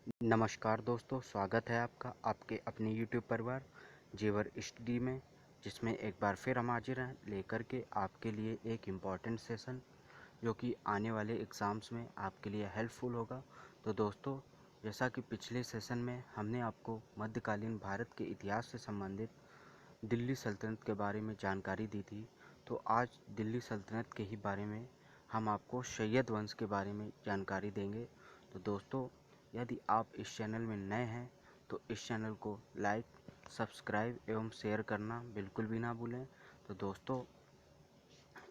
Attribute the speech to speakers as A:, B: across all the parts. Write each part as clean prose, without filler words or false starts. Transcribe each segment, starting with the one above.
A: नमस्कार दोस्तों, स्वागत है आपका आपके अपने यूट्यूब परिवार जेवर स्टडी में, जिसमें एक बार फिर हम हाजिर हैं लेकर के आपके लिए एक इम्पॉर्टेंट सेशन जो कि आने वाले एग्ज़ाम्स में आपके लिए हेल्पफुल होगा। तो दोस्तों, जैसा कि पिछले सेशन में हमने आपको मध्यकालीन भारत के इतिहास से संबंधित दिल्ली सल्तनत के बारे में जानकारी दी थी, तो आज दिल्ली सल्तनत के ही बारे में हम आपको सैयद वंश के बारे में जानकारी देंगे। तो दोस्तों, यदि आप इस चैनल में नए हैं तो इस चैनल को लाइक, सब्सक्राइब एवं शेयर करना बिल्कुल भी ना भूलें। तो दोस्तों,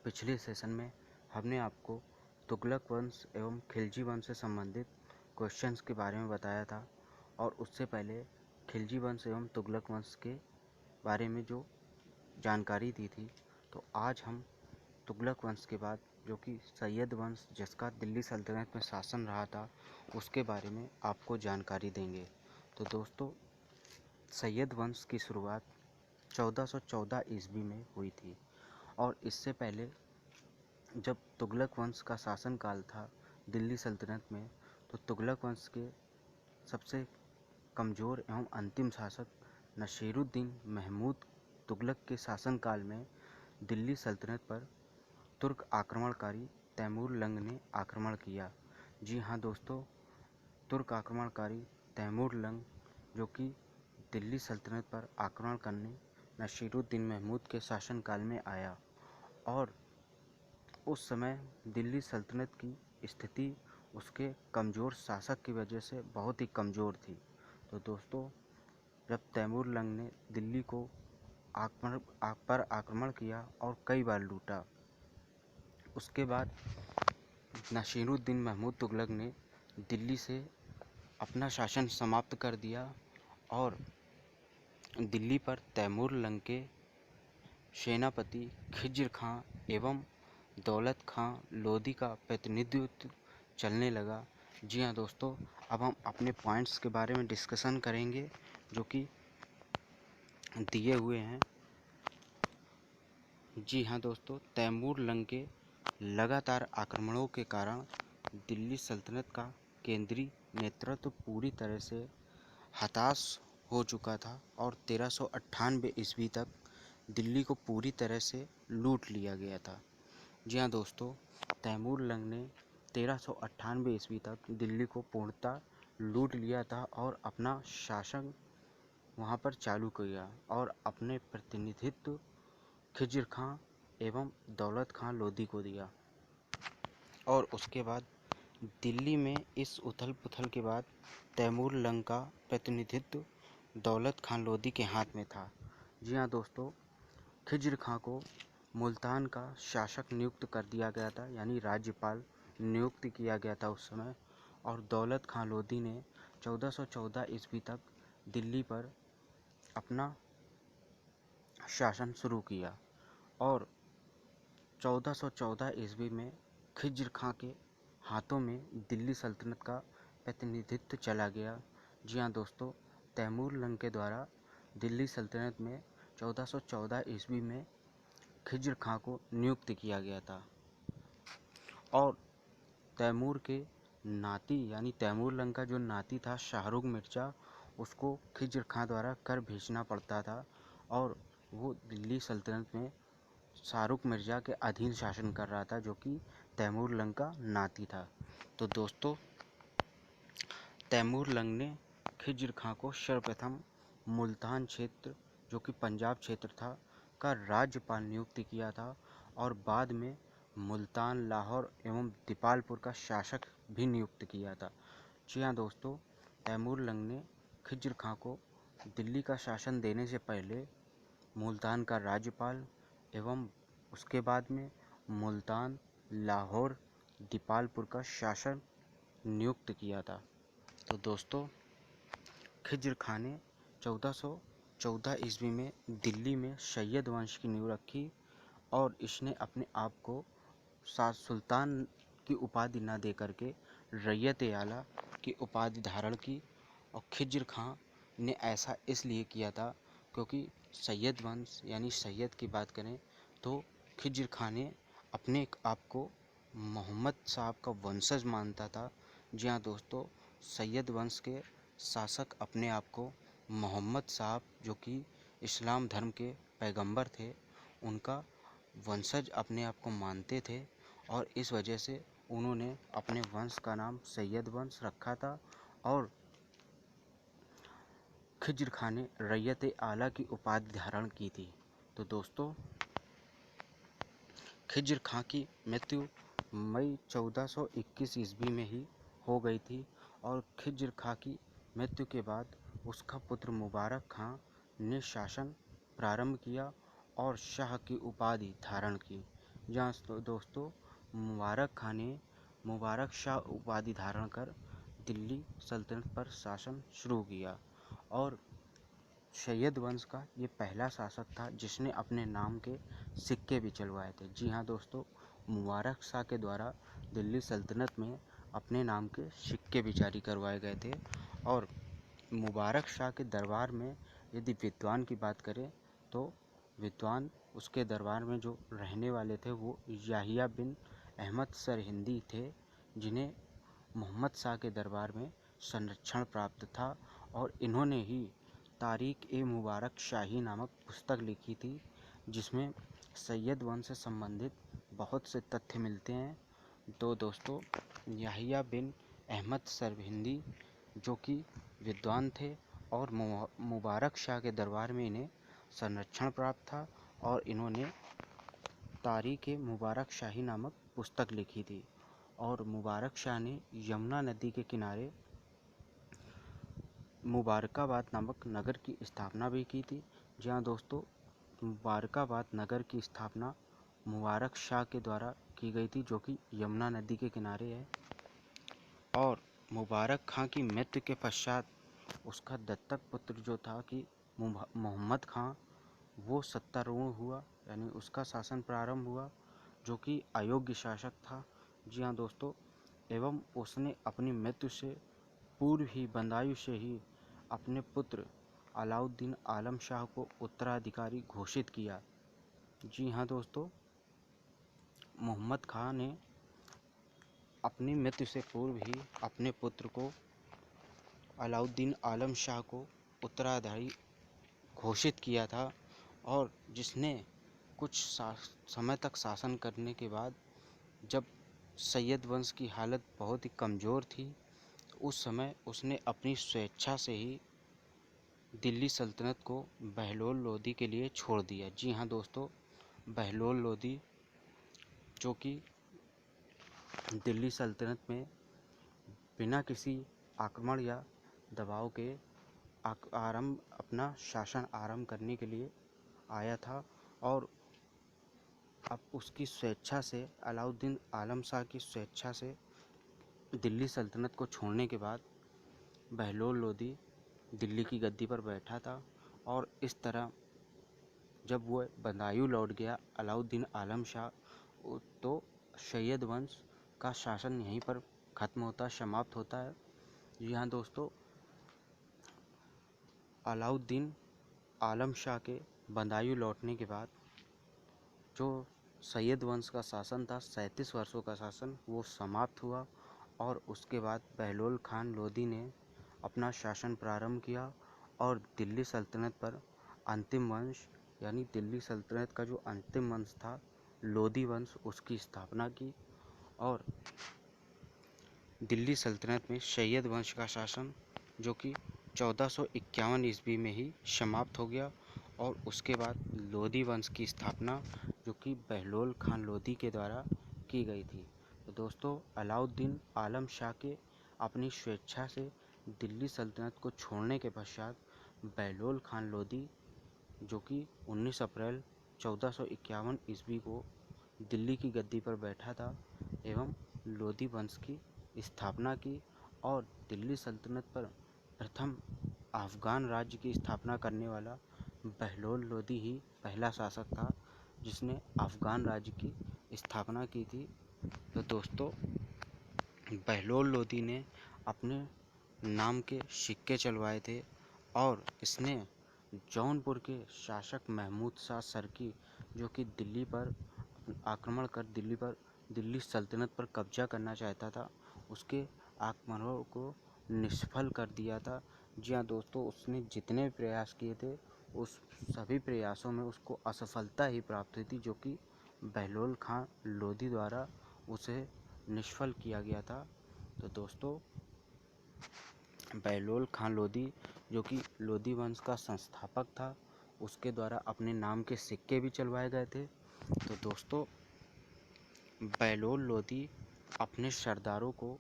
A: पिछले सेशन में हमने आपको तुगलक वंश एवं खिलजी वंश से संबंधित क्वेश्चंस के बारे में बताया था, और उससे पहले खिलजी वंश एवं तुगलक वंश के बारे में जो जानकारी दी थी। तो आज हम तुगलक वंश के बाद जो कि सैयद वंश, जिसका दिल्ली सल्तनत में शासन रहा था, उसके बारे में आपको जानकारी देंगे। तो दोस्तों, सैयद वंश की शुरुआत 1414 ईस्वी में हुई थी, और इससे पहले जब तुगलक वंश का शासनकाल था दिल्ली सल्तनत में, तो तुगलक वंश के सबसे कमज़ोर एवं अंतिम शासक नसीरुद्दीन महमूद तुगलक के शासनकाल में दिल्ली सल्तनत पर तुर्क आक्रमणकारी तैमूर लंग ने आक्रमण किया। जी हाँ दोस्तों, तुर्क आक्रमणकारी तैमूर लंग जो कि दिल्ली सल्तनत पर आक्रमण करने नसीरुद्दीन महमूद के शासनकाल में आया, और उस समय दिल्ली सल्तनत की स्थिति उसके कमज़ोर शासक की वजह से बहुत ही कमज़ोर थी। तो दोस्तों, जब तैमूर लंग ने दिल्ली को आक्रमण किया और कई बार लूटा, उसके बाद नसीरुद्दीन महमूद तुगलक ने दिल्ली से अपना शासन समाप्त कर दिया, और दिल्ली पर तैमूर लंग के सेनापति खिज्र खां एवं दौलत खां लोधी का प्रतिनिधित्व चलने लगा। जी हाँ दोस्तों, अब हम अपने पॉइंट्स के बारे में डिस्कशन करेंगे जो कि दिए हुए हैं। जी हाँ दोस्तों, तैमूर लंग के लगातार आक्रमणों के कारण दिल्ली सल्तनत का केंद्रीय नेतृत्व पूरी तरह से हताश हो चुका था, और 1398 ईस्वी तक दिल्ली को पूरी तरह से लूट लिया गया था। जी हाँ दोस्तों, तैमूर लंग ने 1398 ईस्वी तक दिल्ली को पूर्णतः लूट लिया था और अपना शासन वहाँ पर चालू किया, और अपने प्रतिनिधित्व खिज्र खां एवं दौलत खां लोधी को दिया। और उसके बाद दिल्ली में इस उथल पुथल के बाद तैमूर लंग का प्रतिनिधित्व दौलत खां लोधी के हाथ में था। जी हाँ दोस्तों, खिज्र खां को मुल्तान का शासक नियुक्त कर दिया गया था, यानी राज्यपाल नियुक्त किया गया था उस समय, और दौलत खां लोधी ने 1414 ईस्वी तक दिल्ली पर अपना शासन शुरू किया, और 1414 ईस्वी में खिज्र खां के हाथों में दिल्ली सल्तनत का प्रतिनिधित्व चला गया। जी हाँ दोस्तों, तैमूर लंग के द्वारा दिल्ली सल्तनत में 1414 ईस्वी में खिज्र खां को नियुक्त किया गया था, और तैमूर के नाती यानी तैमूर लंग का जो नाती था शाहरुख मिर्ज़ा, उसको खिज्र खां द्वारा कर भेजना पड़ता था, और वो दिल्ली सल्तनत में शाहरुख मिर्ज़ा के अधीन शासन कर रहा था, जो कि तैमूर लंग का नाती था। तो दोस्तों, तैमूर लंग ने खिज्र खां को सर्वप्रथम मुल्तान क्षेत्र, जो कि पंजाब क्षेत्र था, का राज्यपाल नियुक्त किया था, और बाद में मुल्तान, लाहौर एवं दीपालपुर का शासक भी नियुक्त किया था। जी हाँ दोस्तों, तैमूर लंग ने खिज्र खां को दिल्ली का शासन देने से पहले मुल्तान का राज्यपाल एवं उसके बाद में मुल्तान, लाहौर, दीपालपुर का शासन नियुक्त किया था। तो दोस्तों, खिज्र खां ने 1414 ईस्वी में दिल्ली में सैयद वंश की नींव रखी, और इसने अपने आप को सुल्तान की उपाधि न दे करके रैयत आला की उपाधि धारण की। और खिज्र खां ने ऐसा इसलिए किया था क्योंकि सैयद वंश यानी सैयद की बात करें तो खिज्र खां ने अपने आप को मोहम्मद साहब का वंशज मानता था। जी हाँ दोस्तों, सैयद वंश के शासक अपने आप को मोहम्मद साहब, जो कि इस्लाम धर्म के पैगंबर थे, उनका वंशज अपने आप को मानते थे और इस वजह से उन्होंने अपने वंश का नाम सैयद वंश रखा था और खिज्र खां ने रैयत आला की उपाधि धारण की थी। तो दोस्तों, खिज्र खां की मृत्यु मई 1421 ईस्वी में ही हो गई थी और खिज्र खां की मृत्यु के बाद उसका पुत्र मुबारक खां ने शासन प्रारंभ किया और शाह की उपाधि धारण की। जहाँ दोस्तों, मुबारक खां ने मुबारक शाह उपाधि धारण कर दिल्ली सल्तनत पर शासन शुरू किया और सैयद वंश का ये पहला शासक था जिसने अपने नाम के सिक्के भी चलवाए थे। जी हाँ दोस्तों, मुबारक शाह के द्वारा दिल्ली सल्तनत में अपने नाम के सिक्के भी जारी करवाए गए थे और मुबारक शाह के दरबार में यदि विद्वान की बात करें तो विद्वान उसके दरबार में जो रहने वाले थे वो याहिया बिन अहमद सरहिंदी थे, जिन्हें मोहम्मद शाह के दरबार में संरक्षण प्राप्त था और इन्होंने ही तारीख ए मुबारक शाही नामक पुस्तक लिखी थी, जिसमें सैयद वंश से संबंधित बहुत से तथ्य मिलते हैं। तो दोस्तों, याहिया बिन अहमद सरहिंदी जो कि विद्वान थे और मुबारक शाह के दरबार में इन्हें संरक्षण प्राप्त था और इन्होंने तारीख ए मुबारक शाही नामक पुस्तक लिखी थी और मुबारक शाह ने यमुना नदी के किनारे मुबारकाबाद नामक नगर की स्थापना भी की थी। जहाँ दोस्तों, मुबारकाबाद नगर की स्थापना मुबारक शाह के द्वारा की गई थी, जो कि यमुना नदी के किनारे है और मुबारक खां की मृत्यु के पश्चात उसका दत्तक पुत्र जो था कि मोहम्मद खां, वो सत्तारूढ़ हुआ, यानी उसका शासन प्रारंभ हुआ, जो कि अयोग्य शासक था। जी हाँ दोस्तों, एवं उसने अपनी मृत्यु से पूर्व ही बंदायूं से ही अपने पुत्र अलाउद्दीन आलम शाह को उत्तराधिकारी घोषित किया। जी हाँ दोस्तों, मोहम्मद खां ने अपनी मृत्यु से पूर्व ही अपने पुत्र को अलाउद्दीन आलम शाह को उत्तराधिकारी घोषित किया था और जिसने कुछ समय तक शासन करने के बाद जब सैयद वंश की हालत बहुत ही कमज़ोर थी, उस समय उसने अपनी स्वेच्छा से ही दिल्ली सल्तनत को बहलोल लोदी के लिए छोड़ दिया। जी हाँ दोस्तों, बहलोल लोदी जो कि दिल्ली सल्तनत में बिना किसी आक्रमण या दबाव के अपना शासन आरंभ करने के लिए आया था और अब उसकी स्वेच्छा से, अलाउद्दीन आलम शाह की स्वेच्छा से दिल्ली सल्तनत को छोड़ने के बाद बहलोल लोदी दिल्ली की गद्दी पर बैठा था और इस तरह जब वो बदायूं लौट गया अलाउद्दीन आलम शाह, तो सैयद वंश का शासन यहीं पर ख़त्म होता, समाप्त होता है। यहाँ दोस्तों, अलाउद्दीन आलम शाह के बदायूं लौटने के बाद जो सैयद वंश का शासन था, 37 वर्षों का शासन, वो समाप्त हुआ और उसके बाद बहलोल खान लोदी ने अपना शासन प्रारंभ किया और दिल्ली सल्तनत पर अंतिम वंश, यानी दिल्ली सल्तनत का जो अंतिम वंश था लोदी वंश, उसकी स्थापना की और दिल्ली सल्तनत में सैयद वंश का शासन जो कि 1451 ईस्वी में ही समाप्त हो गया और उसके बाद लोदी वंश की स्थापना जो कि बहलोल खान लोदी के द्वारा की गई थी। तो दोस्तों, अलाउद्दीन आलम शाह के अपनी स्वेच्छा से दिल्ली सल्तनत को छोड़ने के पश्चात बहलोल खान लोदी जो कि 19 अप्रैल 1451 ईस्वी को दिल्ली की गद्दी पर बैठा था एवं लोदी वंश की स्थापना की और दिल्ली सल्तनत पर प्रथम अफ़गान राज्य की स्थापना करने वाला बहलोल लोदी ही पहला शासक था जिसने अफ़गान राज्य की स्थापना की थी। तो दोस्तों, बहलोल लोदी ने अपने नाम के सिक्के चलवाए थे और इसने जौनपुर के शासक महमूद शाह सरकी जो कि दिल्ली पर आक्रमण कर दिल्ली सल्तनत पर कब्जा करना चाहता था, उसके आक्रमणों को निष्फल कर दिया था। जी हाँ दोस्तों, उसने जितने भी प्रयास किए थे उस सभी प्रयासों में उसको असफलता ही प्राप्त हुई थी, जो कि बहलोल खां लोधी द्वारा उसे निष्फल किया गया था। तो दोस्तों, बहलोल खां लोधी, जो कि लोधी वंश का संस्थापक था, उसके द्वारा अपने नाम के सिक्के भी चलवाए गए थे। तो दोस्तों, बहलोल लोधी अपने सरदारों को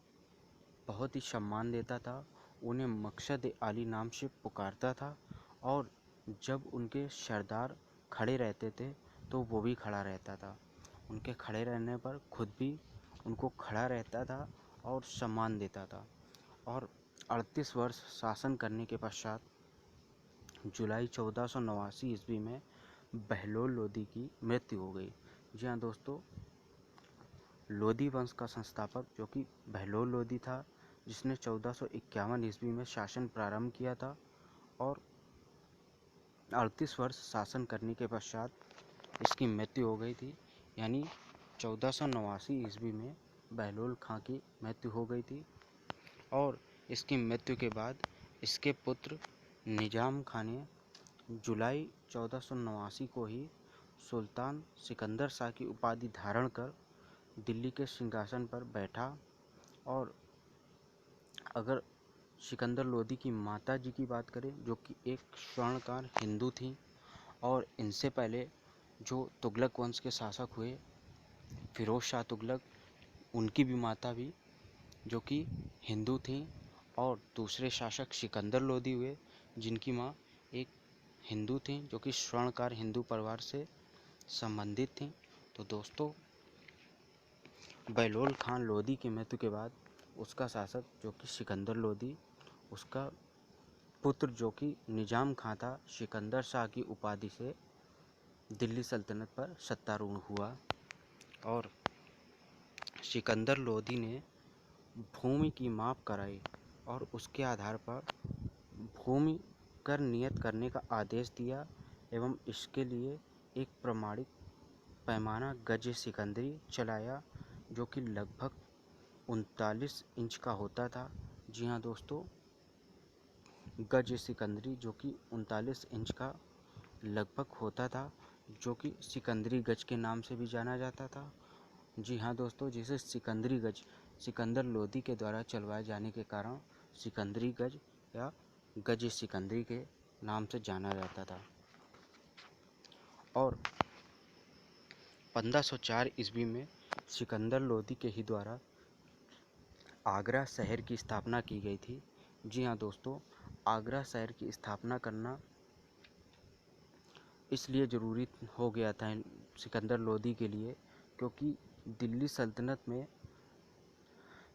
A: बहुत ही सम्मान देता था, उन्हें मकसद आली नाम से पुकारता था, और जब उनके सरदार खड़े रहते थे तो वो भी खड़ा रहता था। उनके खड़े रहने पर खुद भी उनको खड़ा रहता था और सम्मान देता था। और 38 वर्ष शासन करने के पश्चात जुलाई 1489 ईस्वी में बहलोल लोधी की मृत्यु हो गई। जी हाँ दोस्तों, लोधी वंश का संस्थापक जो कि बहलोल लोधी था, जिसने 1451 ईस्वी में शासन प्रारंभ किया था, और 38 वर्ष शासन करने के पश्चात इसकी मृत्यु हो गई थी। यानी 1489 ईस्वी में बहलोल खां की मृत्यु हो गई थी। और इसकी मृत्यु के बाद इसके पुत्र निजाम खां ने जुलाई 1489 को ही सुल्तान सिकंदर शाह की उपाधि धारण कर दिल्ली के सिंहासन पर बैठा। और अगर सिकंदर लोधी की माता जी की बात करें, जो कि एक स्वर्णकार हिंदू थी, और इनसे पहले जो तुगलक वंश के शासक हुए फिरोज शाह तुगलक, उनकी भी माता भी जो कि हिंदू थी, और दूसरे शासक सिकंदर लोधी हुए जिनकी माँ एक हिंदू थी, जो कि स्वर्णकार हिंदू परिवार से संबंधित थी। तो दोस्तों, बहलोल खां लोधी की मृत्यु के बाद उसका शासक जो कि सिकंदर लोधी, उसका पुत्र जो कि निजाम खां था, सिकंदर शाह की उपाधि से दिल्ली सल्तनत पर सत्तारूढ़ हुआ। और सिकंदर लोधी ने भूमि की माप कराई और उसके आधार पर भूमि कर नियत करने का आदेश दिया, एवं इसके लिए एक प्रमाणित पैमाना गज सिकंदरी चलाया, जो कि लगभग 39 इंच का होता था। जी हाँ दोस्तों, गज सिकंदरी जो कि 39 इंच का लगभग होता था, जो कि सिकंदरी गज के नाम से भी जाना जाता था। जी हाँ दोस्तों, जिसे सिकंदरी गज सिकंदर लोधी के द्वारा चलवाए जाने के कारण सिकंदरी गज या गज सिकंदरी के नाम से जाना जाता था। और 1504 ईस्वी में सिकंदर लोधी के ही द्वारा आगरा शहर की स्थापना की गई थी। जी हाँ दोस्तों, आगरा शहर की स्थापना करना इसलिए ज़रूरी हो गया था सिकंदर लोधी के लिए, क्योंकि दिल्ली सल्तनत में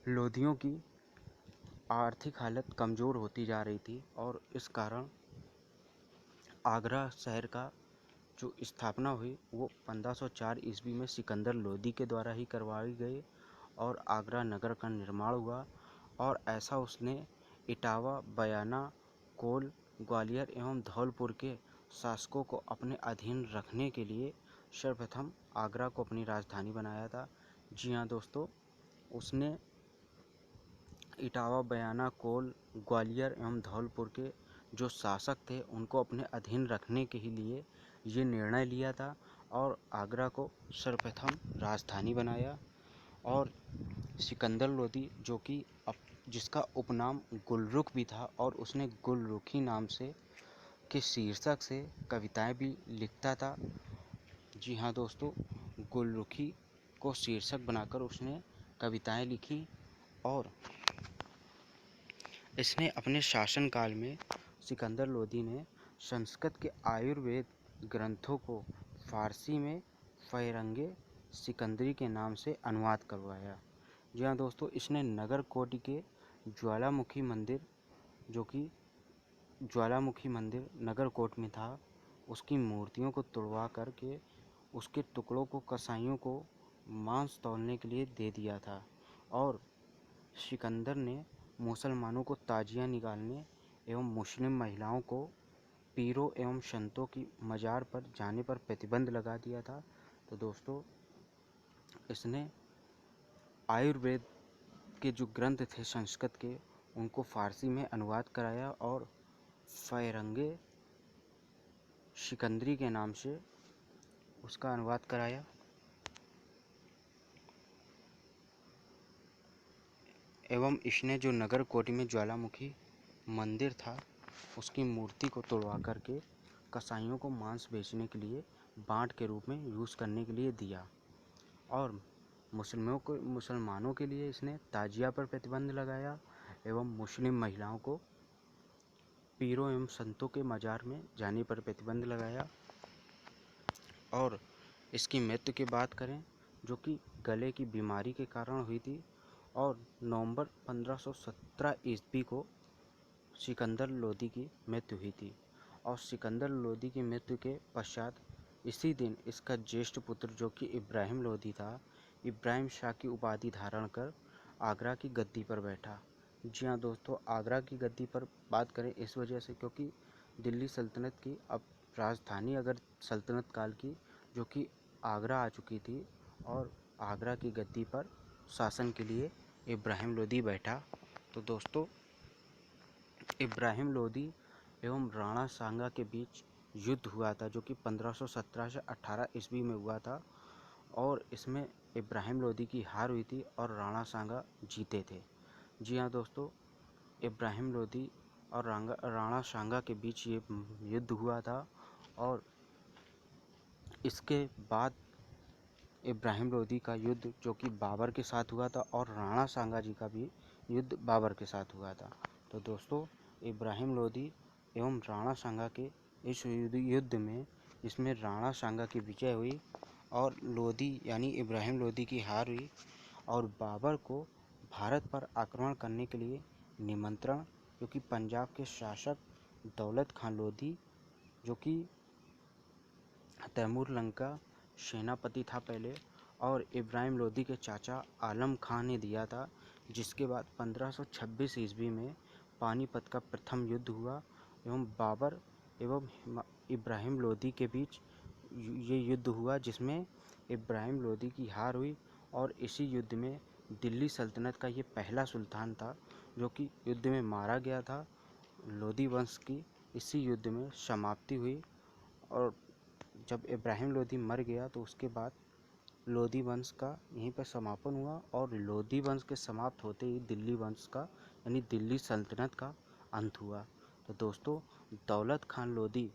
A: लोधियों की आर्थिक हालत कमज़ोर होती जा रही थी, और इस कारण आगरा शहर का जो स्थापना हुई वो 1504 ईस्वी में सिकंदर लोधी के द्वारा ही करवाई गई, और आगरा नगर का निर्माण हुआ। और ऐसा उसने इटावा, बयाना, कोल, ग्वालियर एवं धौलपुर के शासकों को अपने अधीन रखने के लिए सर्वप्रथम आगरा को अपनी राजधानी बनाया था। जी हाँ दोस्तों, उसने इटावा, बयाना, कोल, ग्वालियर एवं धौलपुर के जो शासक थे उनको अपने अधीन रखने के ही लिए ये निर्णय लिया था, और आगरा को सर्वप्रथम राजधानी बनाया। और सिकंदर लोधी जो कि जिसका उपनाम गुलरुख भी था, और उसने गुलरुखी नाम से के शीर्षक से कविताएं भी लिखता था। जी हाँ दोस्तों, गुलरुखी को शीर्षक बनाकर उसने कविताएं लिखी, और इसने अपने शासनकाल में सिकंदर लोधी ने संस्कृत के आयुर्वेद ग्रंथों को फारसी में फ़िरंगे सिकंदरी के नाम से अनुवाद करवाया। जी हाँ दोस्तों, इसने नगर कोटि के ज्वालामुखी मंदिर, जो कि ज्वालामुखी मंदिर नगरकोट में था, उसकी मूर्तियों को तुड़वा करके उसके टुकड़ों को कसाईयों को मांस तौलने के लिए दे दिया था। और सिकंदर ने मुसलमानों को ताजिया निकालने एवं मुस्लिम महिलाओं को पीरों एवं संतों की मज़ार पर जाने पर प्रतिबंध लगा दिया था। तो दोस्तों, इसने आयुर्वेद के जो ग्रंथ थे संस्कृत के, उनको फ़ारसी में अनुवाद कराया और फ़िरंगे सिकंदरी के नाम से उसका अनुवाद कराया। एवं इसने जो नगर कोटि में ज्वालामुखी मंदिर था उसकी मूर्ति को तोड़वा करके कसाईयों को मांस बेचने के लिए बांट के रूप में यूज़ करने के लिए दिया। और मुसलमानों के लिए इसने ताजिया पर प्रतिबंध लगाया एवं मुस्लिम महिलाओं को पीरों एवं संतों के मज़ार में जाने पर प्रतिबंध लगाया। और इसकी मृत्यु की बात करें जो कि गले की बीमारी के कारण हुई थी और नवंबर 1517 ईस्वी को सिकंदर लोदी की मृत्यु हुई थी। और सिकंदर लोदी की मृत्यु के पश्चात इसी दिन इसका ज्येष्ठ पुत्र जो कि इब्राहिम लोदी था, इब्राहिम शाह की उपाधि धारण कर आगरा की गद्दी पर बैठा। जी हाँ दोस्तों, आगरा की गद्दी पर बात करें इस वजह से क्योंकि दिल्ली सल्तनत की अब राजधानी अगर सल्तनत काल की जो कि आगरा आ चुकी थी और आगरा की गद्दी पर शासन के लिए इब्राहिम लोदी बैठा। तो दोस्तों, इब्राहिम लोदी एवं राणा सांगा के बीच युद्ध हुआ था जो कि 1517 से 18 ईस्वी में हुआ था और इसमें इब्राहिम लोदी की हार हुई थी और राणा सांगा जीते थे। जी हाँ दोस्तों, इब्राहिम लोदी और राणा सांगा के बीच ये युद्ध हुआ था और इसके बाद इब्राहिम लोदी का युद्ध जो कि बाबर के साथ हुआ था और राणा सांगा जी का भी युद्ध बाबर के साथ हुआ था। तो दोस्तों, इब्राहिम लोदी एवं राणा सांगा के इस युद्ध में जिसमें राणा सांगा की विजय हुई और लोदी यानी इब्राहिम लोदी की हार हुई और बाबर को भारत पर आक्रमण करने के लिए निमंत्रण, क्योंकि पंजाब के शासक दौलत खान लोदी जो कि तैमूर लंग का सेनापति था पहले और इब्राहिम लोदी के चाचा आलम खां ने दिया था, जिसके बाद 1526 ईस्वी में पानीपत का प्रथम युद्ध हुआ एवं बाबर एवं इब्राहिम लोदी के बीच ये युद्ध हुआ जिसमें इब्राहिम लोदी की हार हुई। और इसी युद्ध में दिल्ली सल्तनत का ये पहला सुल्तान था जो कि युद्ध में मारा गया था। लोदी वंश की इसी युद्ध में समाप्ति हुई और जब इब्राहिम लोदी मर गया तो उसके बाद लोदी वंश का यहीं पर समापन हुआ और लोदी वंश के समाप्त होते ही दिल्ली वंश का यानी दिल्ली सल्तनत का अंत हुआ। तो दोस्तों, दौलत खान लोदी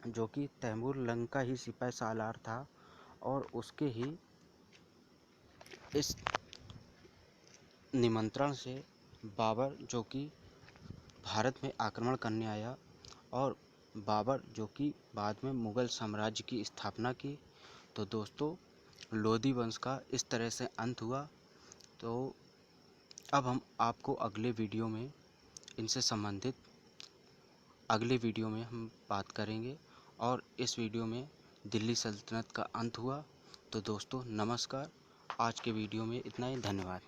A: जो कि तैमूर लंग का ही सिपाही सालार था और उसके ही इस निमंत्रण से बाबर जो कि भारत में आक्रमण करने आया और बाबर जो कि बाद में मुग़ल साम्राज्य की स्थापना की। तो दोस्तों, लोदी वंश का इस तरह से अंत हुआ। तो अब हम आपको अगले वीडियो में इनसे संबंधित अगले वीडियो में हम बात करेंगे और इस वीडियो में दिल्ली सल्तनत का अंत हुआ। तो दोस्तों नमस्कार, आज के वीडियो में इतना ही, धन्यवाद।